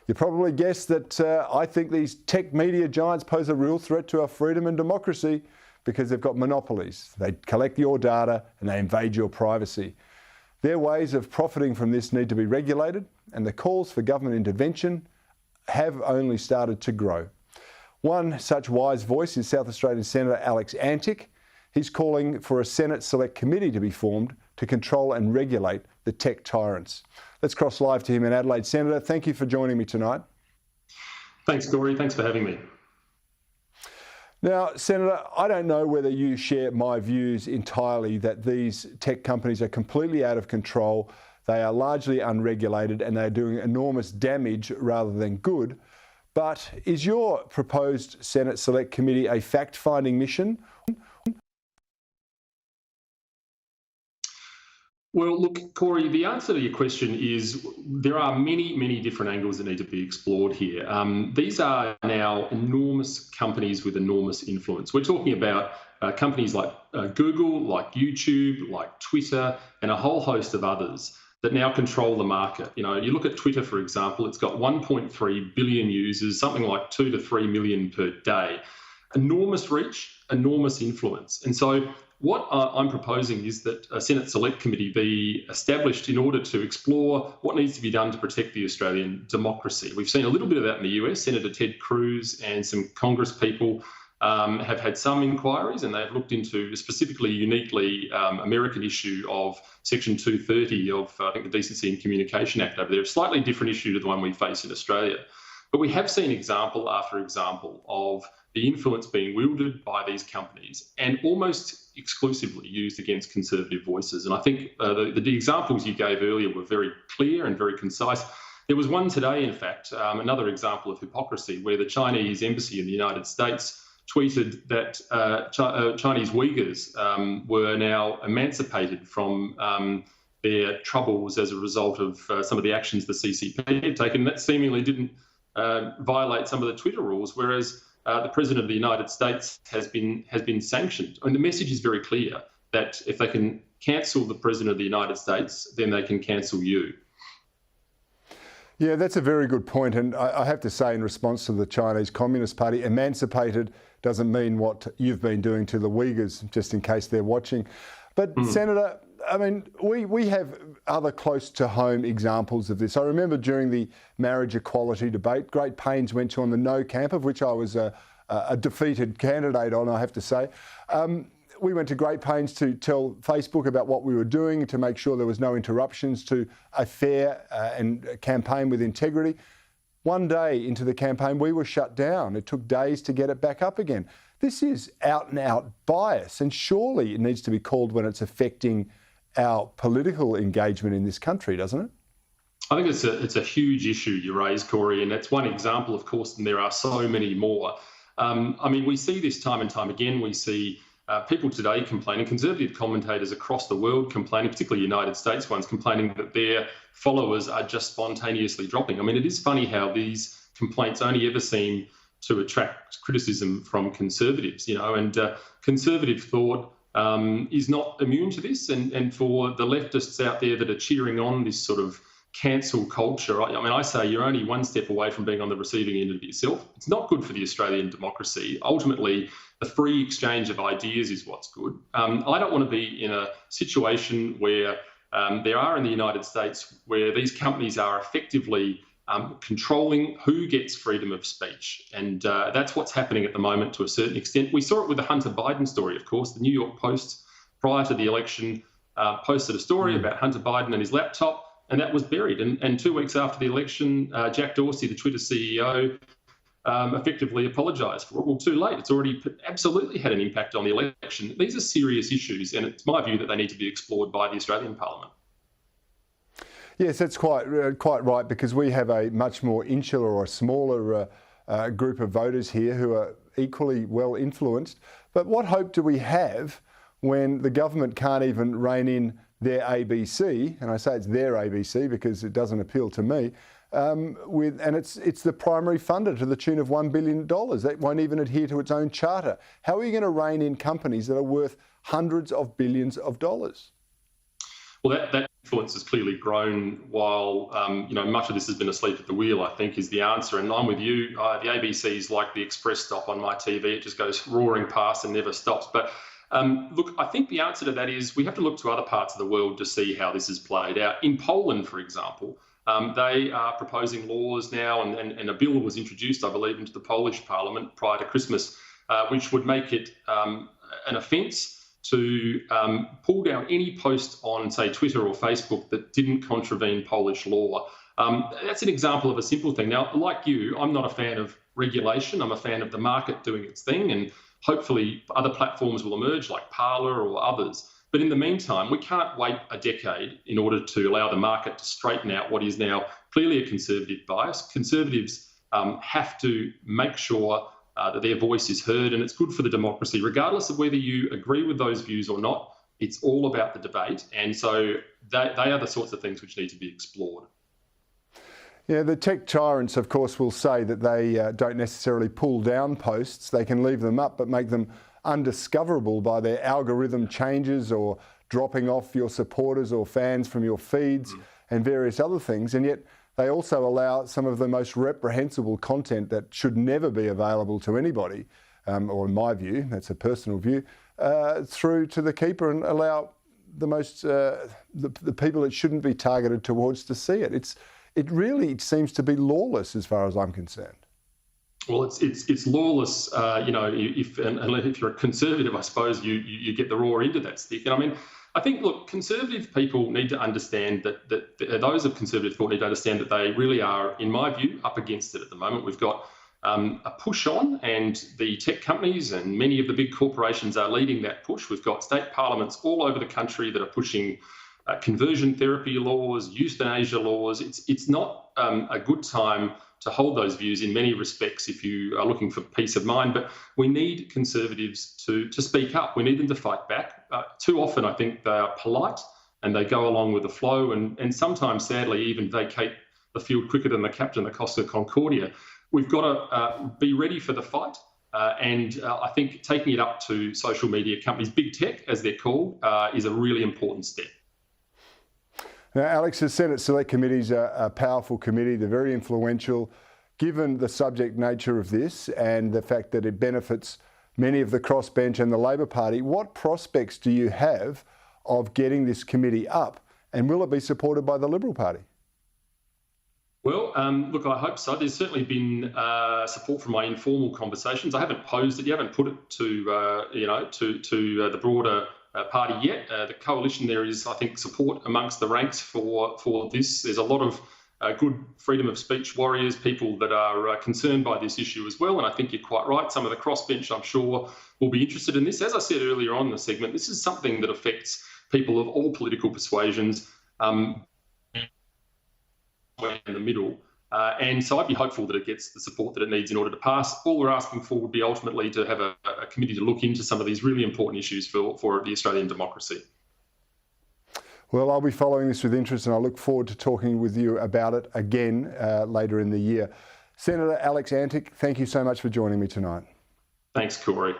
You probably guessed that I think these tech media giants pose a real threat to our freedom and democracy because they've got monopolies. They collect your data and they invade your privacy. Their ways of profiting from this need to be regulated, and the calls for government intervention have only started to grow. One such wise voice is South Australian Senator Alex Antic. He's calling for a Senate Select Committee to be formed to control and regulate the tech tyrants. Let's cross live to him in Adelaide. Senator, thank you for joining me tonight. Thanks, Corey. Thanks for having me. Now, Senator, I don't know whether you share my views entirely that these tech companies are completely out of control. They are largely unregulated and they're doing enormous damage rather than good. But is your proposed Senate Select Committee a fact-finding mission? Well, look, Corey, the answer to your question is there are many, many different angles that need to be explored here. These are now enormous companies with enormous influence. We're talking about companies like Google, like YouTube, like Twitter, and a whole host of others that now control the market. You know, you look at Twitter, for example, it's got 1.3 billion users, something like 2 to 3 million per day. Enormous reach, enormous influence. And so what I'm proposing is that a Senate Select Committee be established in order to explore what needs to be done to protect the Australian democracy. We've seen a little bit of that in the US. Senator Ted Cruz and some Congress people have had some inquiries, and they've looked into a specifically uniquely American issue of Section 230 of, I think, the Decency and Communication Act over there. A slightly different issue to the one we face in Australia. But we have seen example after example of the influence being wielded by these companies and almost exclusively used against conservative voices. And I think the examples you gave earlier were very clear and very concise. There was one today, in fact, another example of hypocrisy, where the Chinese embassy in the United States tweeted that Chinese Uyghurs were now emancipated from their troubles as a result of some of the actions the CCP had taken. That seemingly didn't violate some of the Twitter rules, whereas the President of the United States has been sanctioned. And the message is very clear that if they can cancel the President of the United States, then they can cancel you. Yeah, that's a very good point. And I have to say, in response to the Chinese Communist Party, emancipated doesn't mean what you've been doing to the Uyghurs, just in case they're watching. But Senator, I mean, we have other close to home examples of this. I remember during the marriage equality debate, great pains went to on the no camp, of which I was a defeated candidate on, I have to say. We went to great pains to tell Facebook about what we were doing to make sure there was no interruptions to a fair and campaign with integrity. One day into the campaign, we were shut down. It took days to get it back up again. This is out and out bias, and surely it needs to be called when it's affecting our political engagement in this country, doesn't it? I think it's a huge issue you raise, Corey, and that's one example, of course, and there are so many more. I mean, we see this time and time again. We see people today complaining, conservative commentators across the world complaining, particularly United States ones, complaining that their followers are just spontaneously dropping. I mean, it is funny how these complaints only ever seem to attract criticism from conservatives, you know, and conservative thought is not immune to this. And for the leftists out there that are cheering on this sort of cancel culture, I mean, I say you're only one step away from being on the receiving end of it yourself. It's not good for the Australian democracy. Ultimately, the free exchange of ideas is what's good. I don't want to be in a situation where there are in the United States where these companies are effectively controlling who gets freedom of speech. And that's what's happening at the moment to a certain extent. We saw it with the Hunter Biden story, of course. The New York Post, prior to the election, posted a story about Hunter Biden and his laptop, and that was buried. And 2 weeks after the election, Jack Dorsey, the Twitter CEO, effectively apologised for it. Well, too late. It's already absolutely had an impact on the election. These are serious issues, and it's my view that they need to be explored by the Australian Parliament. Yes, that's quite right, because we have a much more insular or smaller group of voters here who are equally well influenced. But what hope do we have when the government can't even rein in their ABC, and I say it's their ABC because it doesn't appeal to me, and it's the primary funder to the tune of $1 billion. That won't even adhere to its own charter. How are you going to rein in companies that are worth hundreds of billions of dollars? Well, that influence has clearly grown while, much of this has been asleep at the wheel, I think, is the answer. And I'm with you. The ABC is like the express stop on my TV. It just goes roaring past and never stops. But look, I think the answer to that is we have to look to other parts of the world to see how this has played out. In Poland, for example, they are proposing laws now, and a bill was introduced, I believe, into the Polish Parliament prior to Christmas, which would make it an offence to pull down any post on, say, Twitter or Facebook that didn't contravene Polish law. That's an example of a simple thing. Now, like you, I'm not a fan of regulation. I'm a fan of the market doing its thing, and hopefully other platforms will emerge like Parler or others. But in the meantime, we can't wait a decade in order to allow the market to straighten out what is now clearly a conservative bias. Conservatives have to make sure that their voice is heard, and it's good for the democracy, regardless of whether you agree with those views or not. It's all about the debate, and so they are the sorts of things which need to be explored. Yeah, the tech tyrants, of course, will say that they don't necessarily pull down posts. They can leave them up, but make them undiscoverable by their algorithm changes or dropping off your supporters or fans from your feeds and various other things. And yet they also allow some of the most reprehensible content that should never be available to anybody, or in my view, that's a personal view, through to the keeper, and allow the most the people that shouldn't be targeted towards to see it. It really seems to be lawless as far as I'm concerned. Well, it's lawless. If you're a conservative, I suppose you get the raw end of that stick. And I mean, I think, look, conservative people need to understand that those of conservative thought need to understand that they really are, in my view, up against it at the moment. We've got a push on, and the tech companies and many of the big corporations are leading that push. We've got state parliaments all over the country that are pushing conversion therapy laws, euthanasia laws. It's not a good time to hold those views in many respects if you are looking for peace of mind. But we need conservatives to speak up. We need them to fight back. Too often, I think they are polite and they go along with the flow, and sometimes, sadly, even vacate the field quicker than the captain, the Costa Concordia. We've got to be ready for the fight. And I think taking it up to social media companies, big tech as they're called, is a really important step. Now, Alex, the Senate Select Committee is a powerful committee. They're very influential. Given the subject nature of this and the fact that it benefits many of the crossbench and the Labor Party, what prospects do you have of getting this committee up? And will it be supported by the Liberal Party? Well, look, I hope so. There's certainly been support from my informal conversations. I haven't posed it, you haven't put it to the broader party yet. The coalition, there is, I think, support amongst the ranks for this. There's a lot of good freedom of speech warriors, people that are concerned by this issue as well. And I think you're quite right. Some of the crossbench, I'm sure, will be interested in this. As I said earlier on in the segment, this is something that affects people of all political persuasions in the middle. And so I'd be hopeful that it gets the support that it needs in order to pass. All we're asking for would be ultimately to have a committee to look into some of these really important issues for the Australian democracy. Well, I'll be following this with interest, and I look forward to talking with you about it again later in the year. Senator Alex Antic, thank you so much for joining me tonight. Thanks, Corey.